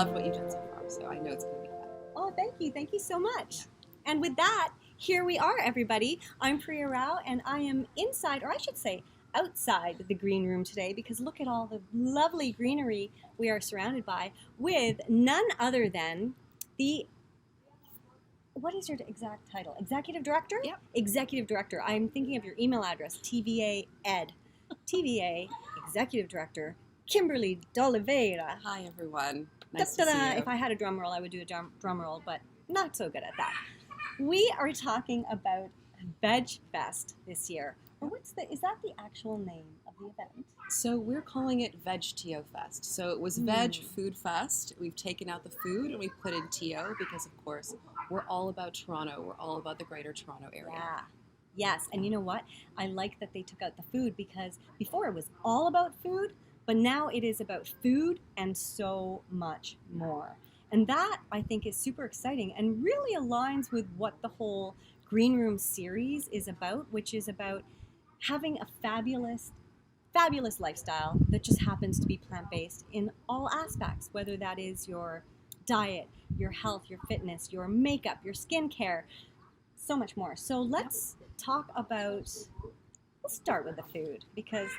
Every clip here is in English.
loved what you've done so far, so I know it's going to be fun. Oh, thank you. Thank you so much. Yeah. And with that, here we are, everybody. I'm Priya Rao, and I am inside, or I should say outside the green room today, because look at all the lovely greenery we are surrounded by with none other than the, what is your exact title? Executive Director? Yep. Executive Director. I'm thinking of your email address, TVA Ed. TVA Executive Director, Kimberly D'Oliveira. Hi, everyone. Nice to see you. If I had a drum roll, I would do a drum roll, but not so good at that. We are talking about Veg Fest this year. Or is that the actual name of the event? So we're calling it VegTO Fest. So it was Veg Food Fest. We've taken out the food and we've put in TO because, of course, we're all about Toronto. We're all about the greater Toronto area. Yeah. Yes, and you know what? I like that they took out the food because before it was all about food, but now it is about food and so much more. And that, I think, is super exciting and really aligns with what the whole Green Room series is about, which is about having a fabulous lifestyle that just happens to be plant-based in all aspects, whether that is your diet, your health, your fitness, your makeup, your skincare, so much more. So let's talk about, let's start with the food, because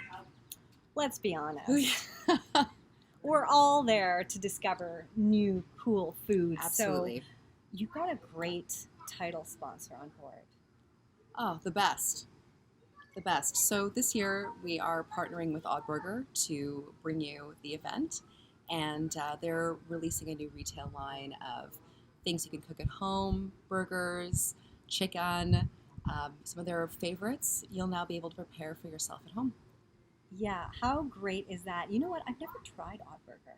let's be honest, we're all there to discover new cool foods. Absolutely. So you got a great title sponsor on board. Oh, the best. The best. So this year we are partnering with Odd Burger to bring you the event, and they're releasing a new retail line of things you can cook at home, burgers, chicken, some of their favorites you'll now be able to prepare for yourself at home. Yeah, how great is that? You know what? I've never tried Odd Burger.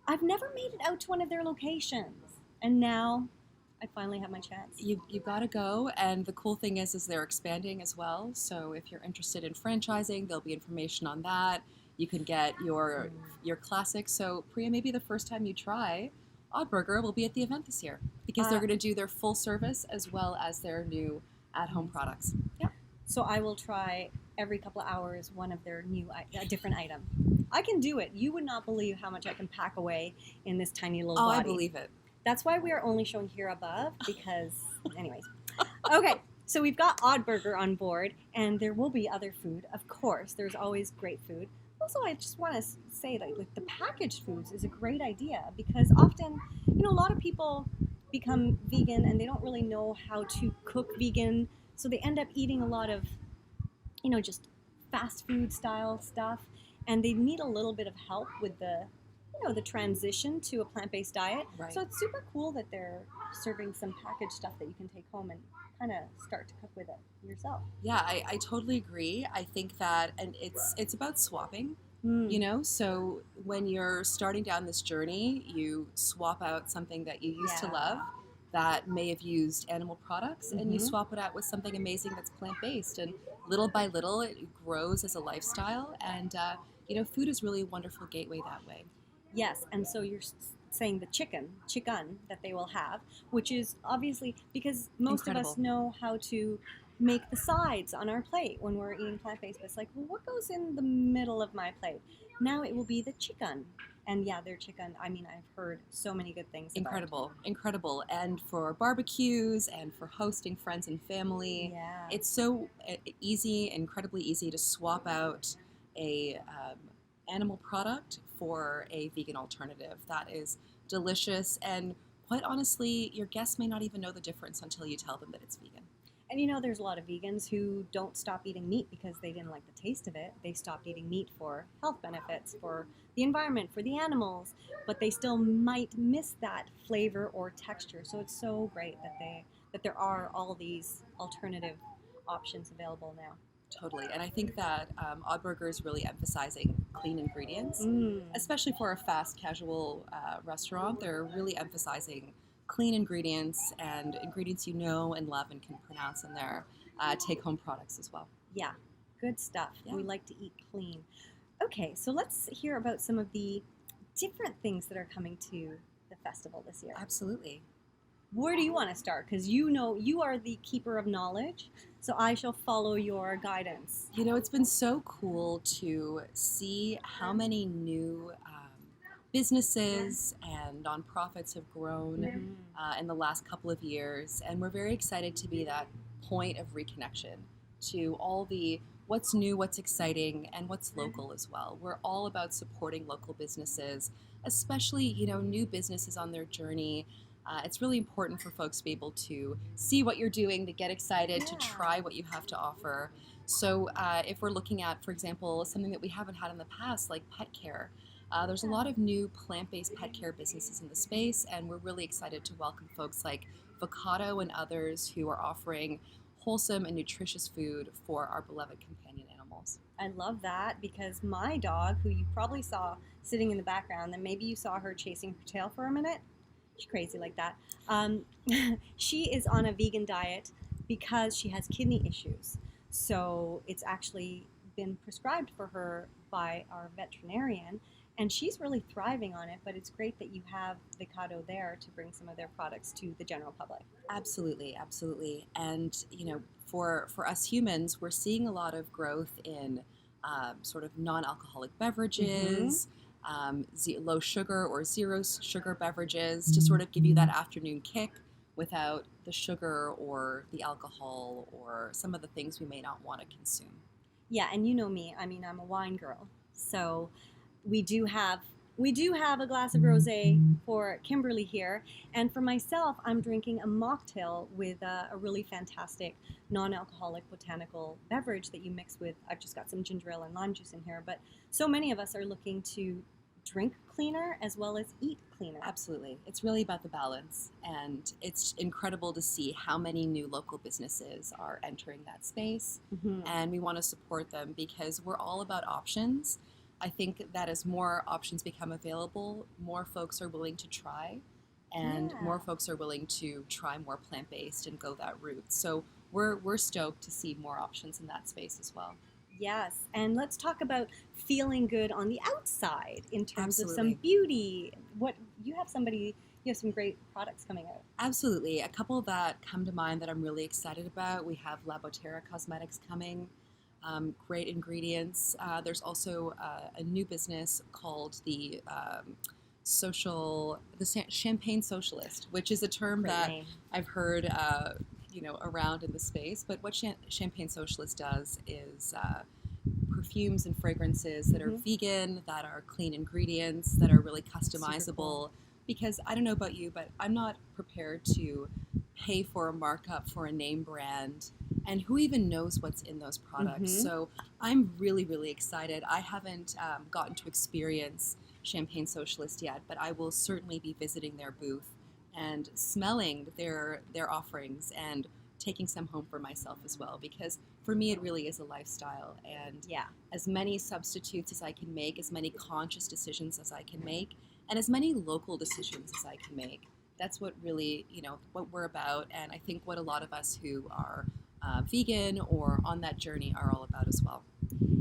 I've never made it out to one of their locations, and now I finally have my chance. You got to go, and the cool thing is they're expanding as well. So if you're interested in franchising, there'll be information on that. You can get your classics. So Priya, maybe the first time you try Odd Burger will be at the event this year because they're going to do their full service as well as their new at-home products. Yeah. So I will try every couple of hours one of their a different item. I can do it. You would not believe how much I can pack away in this tiny little body. Oh, I believe it. That's why we are only showing here above, because, anyways. Okay, so we've got Odd Burger on board, and there will be other food, of course. There's always great food. Also, I just want to say that the packaged foods is a great idea, because often, a lot of people become vegan and they don't really know how to cook vegan, so they end up eating a lot of, just fast food style stuff, and they need a little bit of help with the transition to a plant-based diet. Right. So it's super cool that they're serving some packaged stuff that you can take home and kind of start to cook with it yourself. Yeah, I totally agree. I think that, and it's about swapping, so when you're starting down this journey, you swap out something that you used to love that may have used animal products, and you swap it out with something amazing that's plant-based, and little by little it grows as a lifestyle, and food is really a wonderful gateway that way. Yes, and so you're saying the chicken that they will have, which is obviously because most of us know how to make the sides on our plate when we're eating plant-based, but it's like, well, what goes in the middle of my plate? Now it will be the chicken. And yeah, their chicken, I mean, I've heard so many good things about. Incredible. And for barbecues and for hosting friends and family, it's so easy, incredibly easy to swap out a animal product for a vegan alternative that is delicious, and quite honestly, your guests may not even know the difference until you tell them that it's vegan. And there's a lot of vegans who don't stop eating meat because they didn't like the taste of it. They stopped eating meat for health benefits, for the environment, for the animals, but they still might miss that flavor or texture. So it's so great that there are all these alternative options available now. Totally. And I think that Odd Burger is really emphasizing clean ingredients, especially for a fast casual restaurant. They're really emphasizing clean ingredients and ingredients you know and love and can pronounce in their take-home products as well. Yeah, good stuff. Yeah. We like to eat clean. Okay, so let's hear about some of the different things that are coming to the festival this year. Absolutely. Where do you want to start? Because you are the keeper of knowledge, so I shall follow your guidance. It's been so cool to see how many new businesses and nonprofits have grown in the last couple of years, and we're very excited to be that point of reconnection to all the what's new, what's exciting, and what's local as well. We're all about supporting local businesses, especially new businesses on their journey. It's really important for folks to be able to see what you're doing, to get excited, to try what you have to offer. So if we're looking at, for example, something that we haven't had in the past, like pet care, there's a lot of new plant-based pet care businesses in the space, and we're really excited to welcome folks like VegTO and others who are offering wholesome and nutritious food for our beloved companion animals. I love that, because my dog, who you probably saw sitting in the background, and maybe you saw her chasing her tail for a minute. She's crazy like that. She is on a vegan diet because she has kidney issues. So it's actually been prescribed for her by our veterinarian, and she's really thriving on it. But it's great that you have VegTO there to bring some of their products to the general public. Absolutely, absolutely. And for us humans, we're seeing a lot of growth in sort of non-alcoholic beverages, low sugar or zero sugar beverages to sort of give you that afternoon kick without the sugar or the alcohol or some of the things we may not want to consume. Yeah, and you know me. I mean, I'm a wine girl, so we do have a glass of rosé for Kimberly here, and for myself, I'm drinking a mocktail with a really fantastic non-alcoholic botanical beverage that you mix with. I've just got some ginger ale and lime juice in here, but so many of us are looking to drink cleaner as well as eat cleaner. Absolutely. It's really about the balance, and it's incredible to see how many new local businesses are entering that space, and we want to support them because we're all about options. I think that as more options become available, more folks are willing to try, and more folks are willing to try more plant-based and go that route. So we're stoked to see more options in that space as well. Yes, and let's talk about feeling good on the outside in terms of some Absolutely. beauty. You have some great products coming out. Absolutely. A couple that come to mind that I'm really excited about. We have Laboterra Cosmetics coming. Great ingredients. There's also a new business called the Champagne Socialist, which is a term Great that name. I've heard around in the space. But what Champagne Socialist does is perfumes and fragrances that are vegan, that are clean ingredients, that are really customizable. Cool. Because I don't know about you, but I'm not prepared to pay for a markup for a name brand, and who even knows what's in those products. So I'm really, really excited. I haven't gotten to experience Champagne Socialist yet, but I will certainly be visiting their booth and smelling their offerings and taking some home for myself as well, because for me it really is a lifestyle, and as many substitutes as I can make, as many conscious decisions as I can make, and as many local decisions as I can make. That's what really, what we're about, and I think what a lot of us who are vegan or on that journey are all about as well.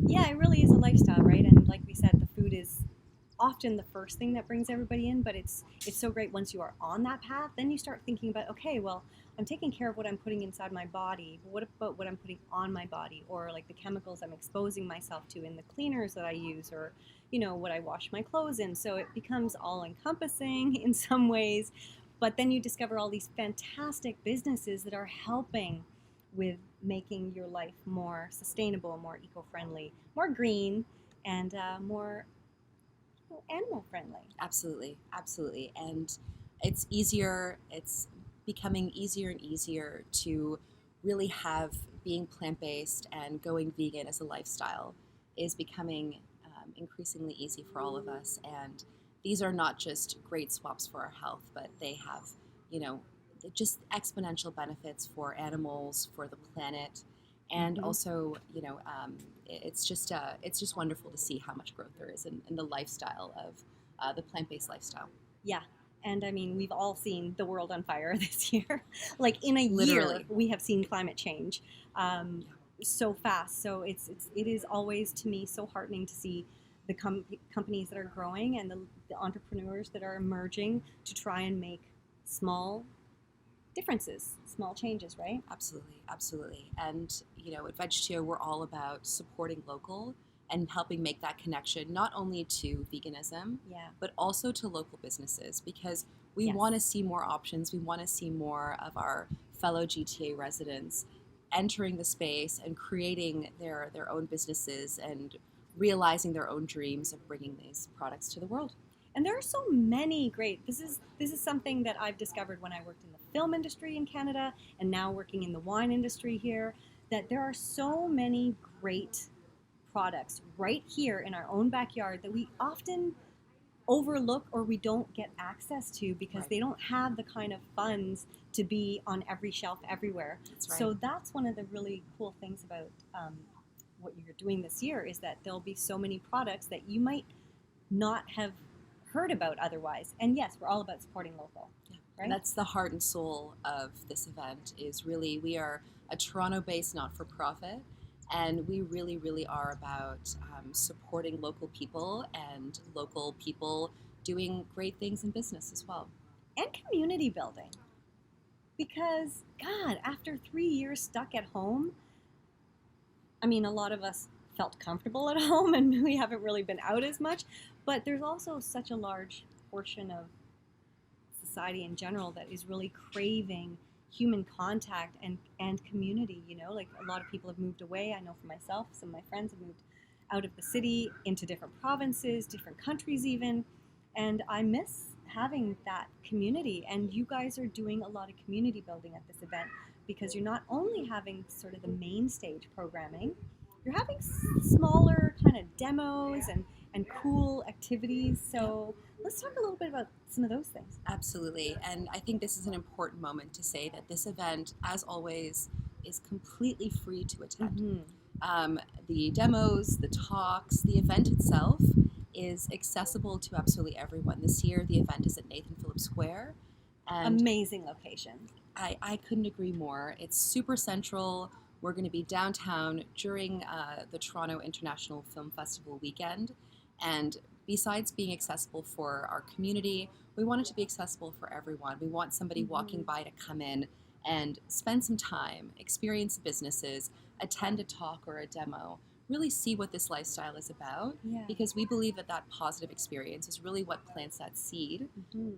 Yeah, it really is a lifestyle, right? And like we said, the food is often the first thing that brings everybody in, but it's so great once you are on that path. Then you start thinking about, okay, well, I'm taking care of what I'm putting inside my body, but what about what I'm putting on my body, or like the chemicals I'm exposing myself to in the cleaners that I use, or what I wash my clothes in. So it becomes all encompassing in some ways, but then you discover all these fantastic businesses that are helping with making your life more sustainable, more eco-friendly, more green, and more animal friendly. Absolutely, absolutely. And it's becoming easier and easier to really have being plant-based and going vegan as a lifestyle is becoming increasingly easy for all of us. And these are not just great swaps for our health, but they have, just exponential benefits for animals, for the planet, and also, it's just wonderful to see how much growth there is in the lifestyle of the plant-based lifestyle. Yeah. And I mean, we've all seen the world on fire this year. Like in a Literally. year, we have seen climate change so fast. So it is always, to me, so heartening to see the companies that are growing and the entrepreneurs that are emerging to try and make small differences, small changes, right? Absolutely, absolutely. And at VegTO, we're all about supporting local and helping make that connection not only to veganism, Yeah. but also to local businesses, because we Yes. want to see more options. We want to see more of our fellow GTA residents entering the space and creating their own businesses and realizing their own dreams of bringing these products to the world. And there are so many great. This is something that I've discovered when I worked in the film industry in Canada and now working in the wine industry here, that there are so many great products right here in our own backyard that we often overlook or we don't get access to because Right. they don't have the kind of funds to be on every shelf everywhere. That's right. So that's one of the really cool things about what you're doing this year, is that there'll be so many products that you might not have heard about otherwise. And yes, we're all about supporting local. Yeah. Right? And that's the heart and soul of this event. Is really, we are a Toronto-based not-for-profit, and we really, really are about supporting local people and local people doing great things in business as well. And community building. Because, God, after 3 years stuck at home, I mean, a lot of us felt comfortable at home and we haven't really been out as much, but there's also such a large portion of society in general that is really craving human contact and community, you know? Like, a lot of people have moved away. I know for myself, some of my friends have moved out of the city into different provinces, different countries even, and I miss having that community. And you guys are doing a lot of community building at this event, because you're not only having sort of the main stage programming, you're having smaller kind of demos and cool activities. So let's talk a little bit about some of those things. Absolutely. And I think this is an important moment to say that this event, as always, is completely free to attend. Mm-hmm. The demos, the talks, the event itself is accessible to absolutely everyone. This year, the event is at Nathan Phillips Square. And amazing location. I couldn't agree more. It's super central. We're going to be downtown during the Toronto International Film Festival weekend. And besides being accessible for our community, we want it to be accessible for everyone. We want somebody walking by to come in and spend some time, experience businesses, attend a talk or a demo, really see what this lifestyle is about, because we believe that that positive experience is really what plants that seed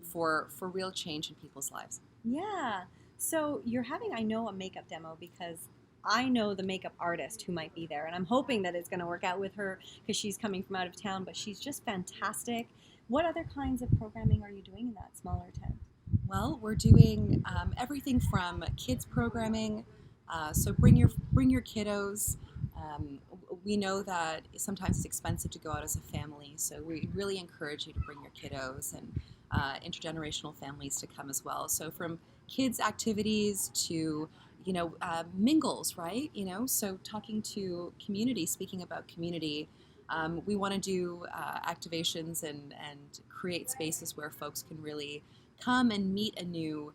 for real change in people's lives. Yeah. So you're having, I know, a makeup demo because I know the makeup artist who might be there, and I'm hoping that it's going to work out with her because she's coming from out of town, but she's just fantastic. What other kinds of programming are you doing in that smaller tent? Well, we're doing everything from kids programming, so bring your kiddos. We know that sometimes it's expensive to go out as a family, so we really encourage you to bring your kiddos, and intergenerational families to come as well. So from kids activities to mingles, right? So talking to community, speaking about community, we want to do activations and create spaces where folks can really come and meet a new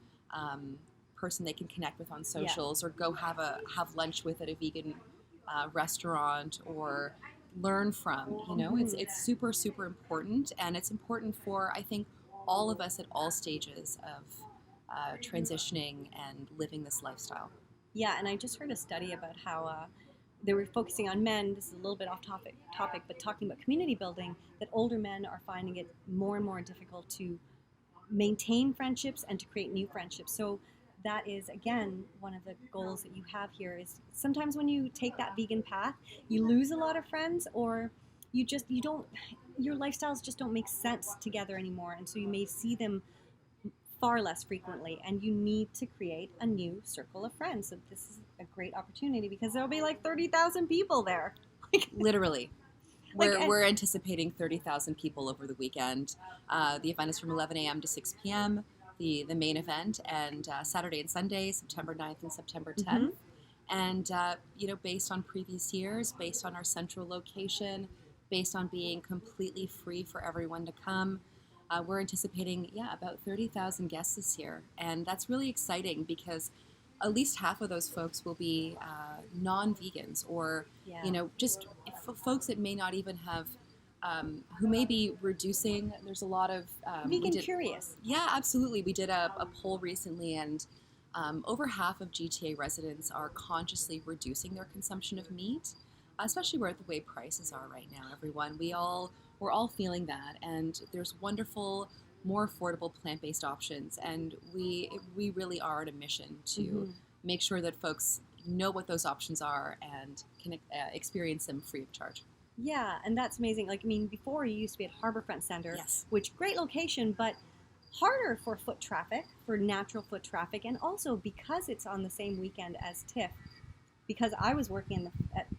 person they can connect with on socials, or go have lunch with at a vegan restaurant, or learn from. It's super, super important, and it's important for, I think, all of us at all stages of transitioning and living this lifestyle. Yeah, and I just heard a study about how they were focusing on men. This is a little bit off topic, but talking about community building, that older men are finding it more and more difficult to maintain friendships and to create new friendships. So that is, again, one of the goals that you have here, is sometimes when you take that vegan path, you lose a lot of friends, or you don't, your lifestyles just don't make sense together anymore, and so you may see them far less frequently, and you need to create a new circle of friends. So this is a great opportunity, because there'll be like 30,000 people there. Literally. We're anticipating 30,000 people over the weekend. The event is from 11 a.m. to 6 p.m., the main event, and Saturday and Sunday, September 9th and September 10th. And, based on previous years, based on our central location, based on being completely free for everyone to come, we're anticipating, about 30,000 guests this year. And that's really exciting, because at least half of those folks will be non-vegans, or, just folks that may not even have, who may be reducing. There's a lot of... vegan curious. Yeah, absolutely. We did a poll recently, and over half of GTA residents are consciously reducing their consumption of meat. especially where the way prices are right now, everyone. We're all feeling that, and there's wonderful, more affordable plant-based options, and we really are on a mission to make sure that folks know what those options are and can experience them free of charge. Yeah, and that's amazing. Like, I mean, before you used to be at Harbourfront Center, Yes. which great location, but harder for foot traffic, for natural foot traffic, and also because it's on the same weekend as TIFF. Because I was working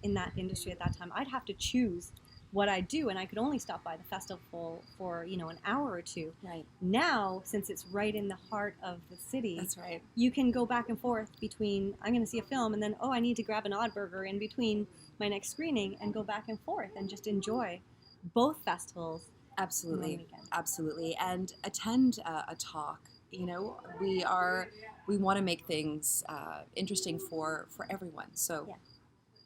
in that industry at that time, I'd have to choose what I do, and I could only stop by the festival for an hour or two. Right. Now, since it's right in the heart of the city, That's right. You can go back and forth between I'm going to see a film, and then I need to grab an odd burger in between my next screening, and go back and forth and just enjoy both festivals. Absolutely, absolutely, and attend a talk. We want to make things interesting for everyone. So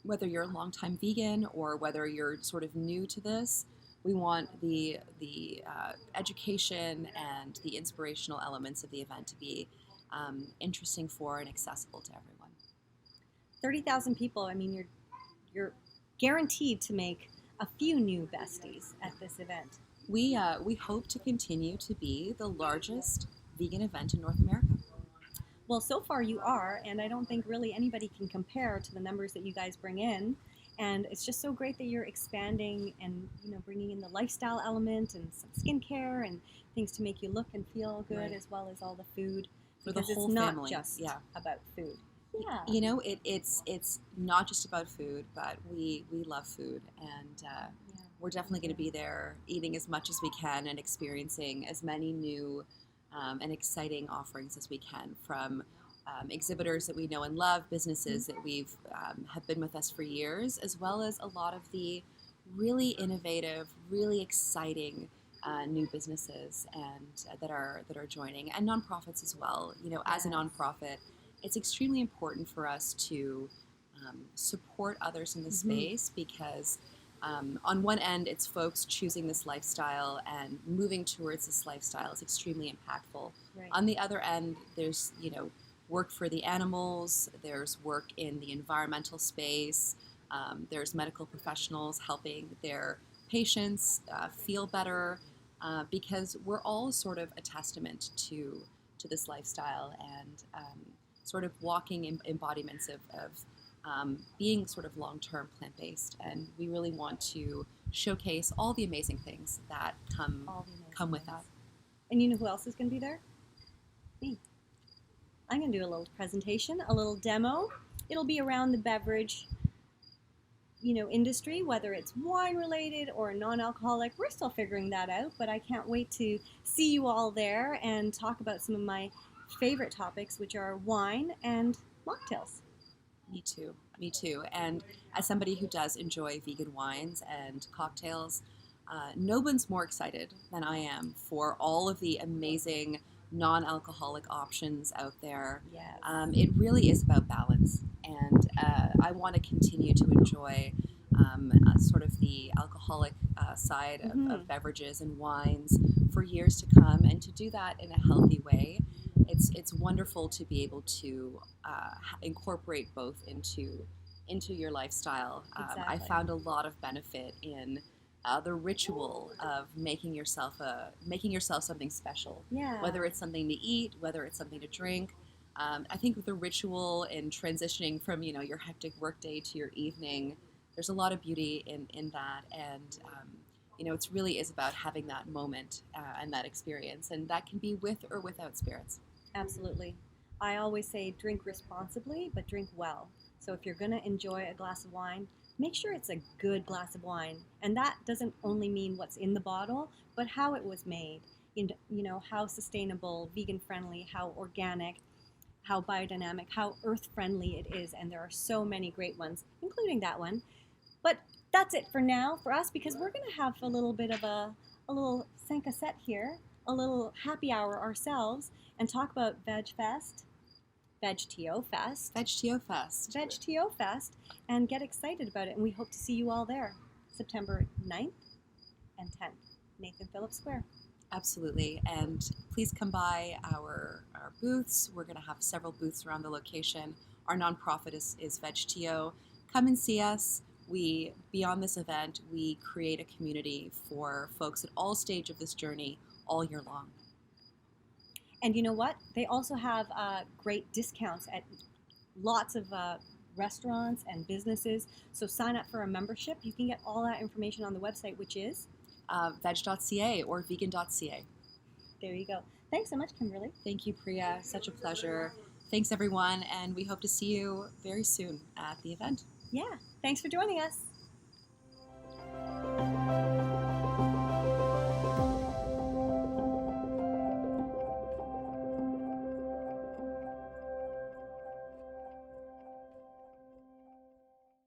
whether you're a longtime vegan or whether you're sort of new to this, we want the education and the inspirational elements of the event to be interesting for and accessible to everyone. 30,000 people. I mean, you're guaranteed to make a few new besties at this event. We hope to continue to be the largest vegan event in North America. Well, so far you are, and I don't think really anybody can compare to the numbers that you guys bring in. And it's just so great that you're expanding and bringing in the lifestyle element and some skincare and things to make you look and feel good, as well as all the food. For the whole it's family. Not just about food. Yeah. It's not just about food, but we love food, and we're definitely going to be there eating as much as we can and experiencing as many new and exciting offerings as we can from exhibitors that we know and love, businesses that we've have been with us for years, as well as a lot of the really innovative, really exciting new businesses and that are joining, and nonprofits as well. As a nonprofit, it's extremely important for us to support others in the space because on one end, it's folks choosing this lifestyle and moving towards this lifestyle is extremely impactful. Right. On the other end, there's work for the animals, there's work in the environmental space, there's medical professionals helping their patients feel better because we're all sort of a testament to this lifestyle and sort of walking embodiments of being sort of long-term plant-based, and we really want to showcase all the amazing things that come with that. And you know who else is going to be there? Me. I'm going to do a little presentation, a little demo. It'll be around the beverage, industry, whether it's wine related or non-alcoholic. We're still figuring that out, but I can't wait to see you all there and talk about some of my favorite topics, which are wine and mocktails. Me too. And as somebody who does enjoy vegan wines and cocktails, no one's more excited than I am for all of the amazing non-alcoholic options out there. Yes. It really is about balance, and I want to continue to enjoy sort of the alcoholic side of beverages and wines for years to come, and to do that in a healthy way. It's wonderful to be able to incorporate both into your lifestyle. Exactly. I found a lot of benefit in the ritual of making yourself something special. Yeah. Whether it's something to eat, whether it's something to drink. I think with the ritual and transitioning from your hectic workday to your evening, there's a lot of beauty in that, and it really is about having that moment and that experience, and that can be with or without spirits. Absolutely. I always say drink responsibly, but drink well. So if you're going to enjoy a glass of wine, make sure it's a good glass of wine. And that doesn't only mean what's in the bottle, but how it was made. How sustainable, vegan friendly, how organic, how biodynamic, how earth friendly it is. And there are so many great ones, including that one. But that's it for now for us, because we're going to have a little bit of a little 5 à 7 here, a little happy hour ourselves, and talk about VegTO Fest, and get excited about it. And we hope to see you all there, September 9th and 10th, Nathan Phillips Square. Absolutely, and please come by our booths. We're going to have several booths around the location. Our nonprofit is VegTO. Come and see us. beyond this event, we create a community for folks at all stages of this journey all year long. And you know what? They also have great discounts at lots of restaurants and businesses. So sign up for a membership. You can get all that information on the website, which is veg.ca or vegan.ca. There you go. Thanks so much, Kimberly. Thank you, Priya. Such a pleasure. Thanks, everyone, and we hope to see you very soon at the event. Yeah, thanks for joining us.